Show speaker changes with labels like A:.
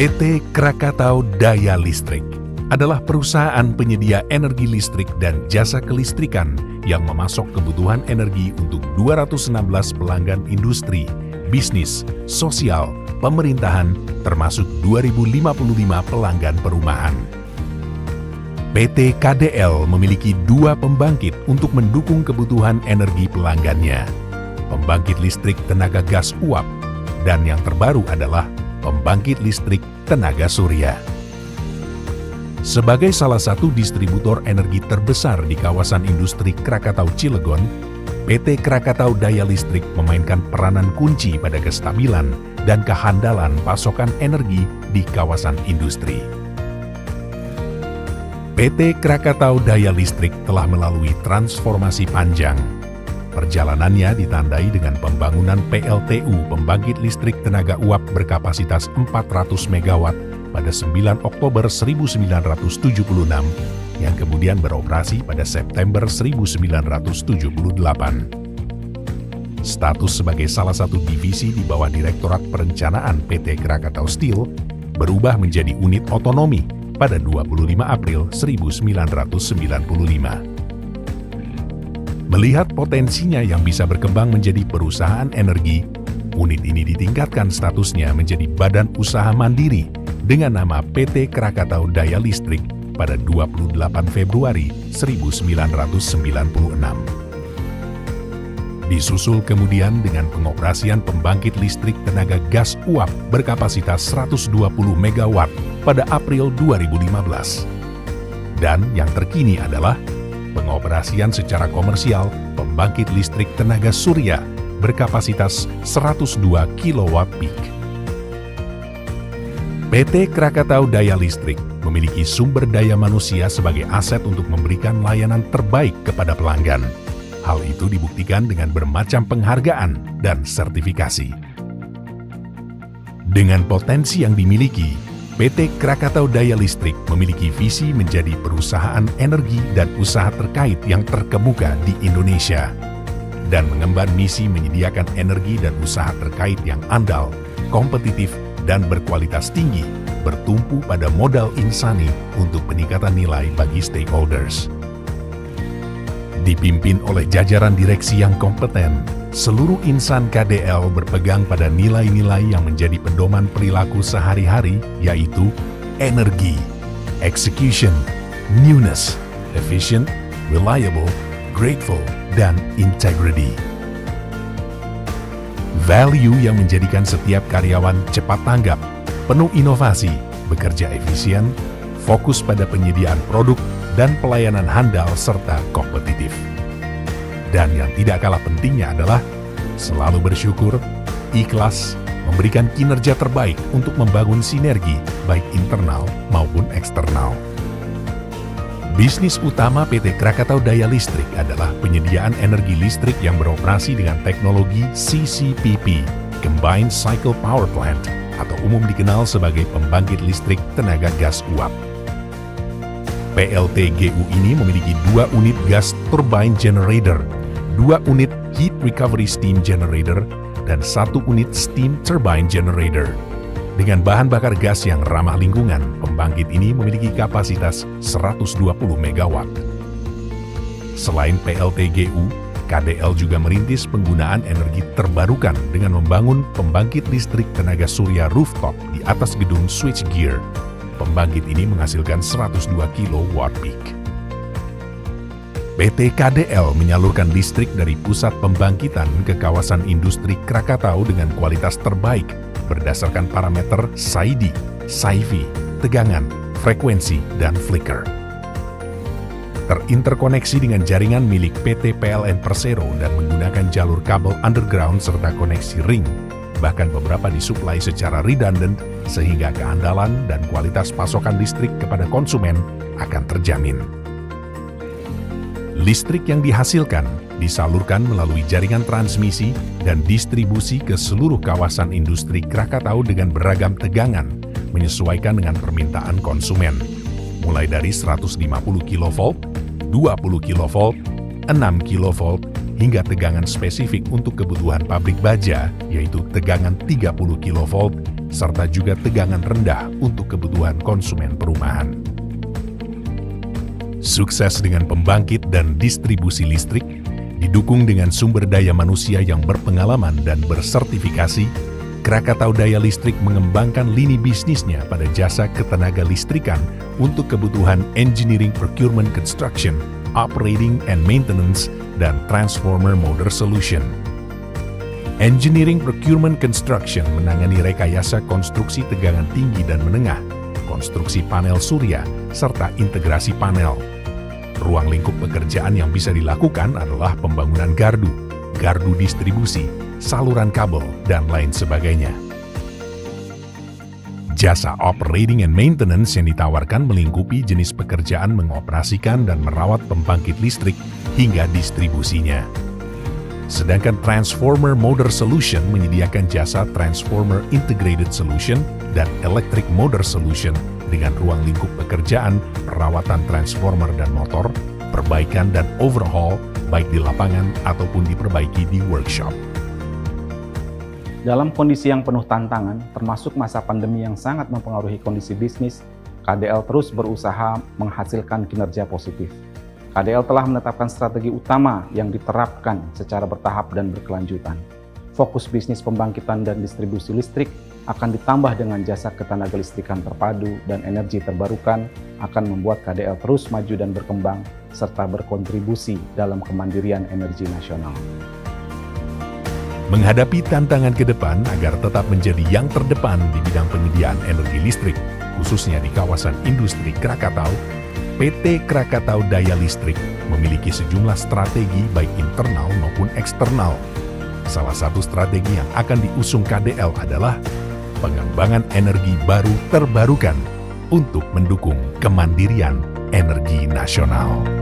A: PT Krakatau Daya Listrik adalah perusahaan penyedia energi listrik dan jasa kelistrikan yang memasok kebutuhan energi untuk 216 pelanggan industri, bisnis, sosial, pemerintahan, termasuk 2055 pelanggan perumahan. PT KDL memiliki 2 pembangkit untuk mendukung kebutuhan energi pelanggannya. Pembangkit listrik tenaga gas uap, dan yang terbaru adalah pembangkit listrik tenaga surya. Sebagai salah satu distributor energi terbesar di kawasan industri Krakatau Cilegon, PT Krakatau Daya Listrik memainkan peranan kunci pada kestabilan dan kehandalan pasokan energi di kawasan industri. PT Krakatau Daya Listrik telah melalui transformasi panjang. Perjalanannya ditandai dengan pembangunan PLTU pembangkit listrik tenaga uap berkapasitas 400 MW pada 9 Oktober 1976 yang kemudian beroperasi pada September 1978. Status sebagai salah satu divisi di bawah Direktorat Perencanaan PT Krakatau Steel berubah menjadi unit otonomi pada 25 April 1995. Melihat potensinya yang bisa berkembang menjadi perusahaan energi, unit ini ditingkatkan statusnya menjadi badan usaha mandiri dengan nama PT Krakatau Daya Listrik pada 28 Februari 1996. Disusul kemudian dengan pengoperasian pembangkit listrik tenaga gas uap berkapasitas 120 MW pada April 2015. Dan yang terkini adalah pengoperasian secara komersial pembangkit listrik tenaga surya berkapasitas 102 kW peak. PT Krakatau Daya Listrik memiliki sumber daya manusia sebagai aset untuk memberikan layanan terbaik kepada pelanggan. Hal itu dibuktikan dengan bermacam penghargaan dan sertifikasi. Dengan potensi yang dimiliki, PT Krakatau Daya Listrik memiliki visi menjadi perusahaan energi dan usaha terkait yang terkemuka di Indonesia dan mengemban misi menyediakan energi dan usaha terkait yang andal, kompetitif, dan berkualitas tinggi, bertumpu pada modal insani untuk peningkatan nilai bagi stakeholders. Dipimpin oleh jajaran direksi yang kompeten, seluruh insan KDL berpegang pada nilai-nilai yang menjadi pedoman perilaku sehari-hari, yaitu energi, execution, newness, efficient, reliable, grateful, dan integrity. Value yang menjadikan setiap karyawan cepat tanggap, penuh inovasi, bekerja efisien, fokus pada penyediaan produk, dan pelayanan handal serta kompetitif. Dan yang tidak kalah pentingnya adalah selalu bersyukur, ikhlas, memberikan kinerja terbaik untuk membangun sinergi baik internal maupun eksternal. Bisnis utama PT Krakatau Daya Listrik adalah penyediaan energi listrik yang beroperasi dengan teknologi CCPP, Combined Cycle Power Plant, atau umum dikenal sebagai pembangkit listrik tenaga gas uap. PLTGU ini memiliki 2 unit gas turbine generator, 2 unit heat recovery steam generator, dan 1 unit steam turbine generator. Dengan bahan bakar gas yang ramah lingkungan, pembangkit ini memiliki kapasitas 120 MW. Selain PLTGU, KDL juga merintis penggunaan energi terbarukan dengan membangun pembangkit listrik tenaga surya rooftop di atas gedung switchgear. Pembangkit ini menghasilkan 102 kW peak. PT KDL menyalurkan listrik dari pusat pembangkitan ke kawasan industri Krakatau dengan kualitas terbaik berdasarkan parameter SAIDI, SAIFI, tegangan, frekuensi, dan flicker. Terinterkoneksi dengan jaringan milik PT PLN Persero dan menggunakan jalur kabel underground serta koneksi ring, bahkan beberapa disuplai secara redundant sehingga keandalan dan kualitas pasokan listrik kepada konsumen akan terjamin. Listrik yang dihasilkan disalurkan melalui jaringan transmisi dan distribusi ke seluruh kawasan industri Krakatau dengan beragam tegangan, menyesuaikan dengan permintaan konsumen, mulai dari 150 kV, 20 kV, 6 kV, hingga tegangan spesifik untuk kebutuhan pabrik baja, yaitu tegangan 30 kV, serta juga tegangan rendah untuk kebutuhan konsumen perumahan. Sukses dengan pembangkit dan distribusi listrik, didukung dengan sumber daya manusia yang berpengalaman dan bersertifikasi, Krakatau Daya Listrik mengembangkan lini bisnisnya pada jasa ketenaga listrikan untuk kebutuhan engineering procurement construction, operating and maintenance, dan transformer motor solution. Engineering procurement construction menangani rekayasa konstruksi tegangan tinggi dan menengah, konstruksi panel surya, serta integrasi panel. Ruang lingkup pekerjaan yang bisa dilakukan adalah pembangunan gardu, gardu distribusi, saluran kabel, dan lain sebagainya. Jasa operating and maintenance yang ditawarkan melingkupi jenis pekerjaan mengoperasikan dan merawat pembangkit listrik hingga distribusinya. Sedangkan Transformer Motor Solution menyediakan jasa Transformer Integrated Solution dan Electric Motor Solution dengan ruang lingkup pekerjaan, perawatan transformer dan motor, perbaikan dan overhaul baik di lapangan ataupun diperbaiki di workshop.
B: Dalam kondisi yang penuh tantangan, termasuk masa pandemi yang sangat mempengaruhi kondisi bisnis, KDL terus berusaha menghasilkan kinerja positif. KDL telah menetapkan strategi utama yang diterapkan secara bertahap dan berkelanjutan. Fokus bisnis pembangkitan dan distribusi listrik akan ditambah dengan jasa ketenagalistrikan terpadu dan energi terbarukan akan membuat KDL terus maju dan berkembang serta berkontribusi dalam kemandirian energi nasional.
A: Menghadapi tantangan ke depan agar tetap menjadi yang terdepan di bidang penyediaan energi listrik, khususnya di kawasan industri Krakatau, PT Krakatau Daya Listrik memiliki sejumlah strategi baik internal maupun eksternal. Salah satu strategi yang akan diusung KDL adalah pengembangan energi baru terbarukan untuk mendukung kemandirian energi nasional.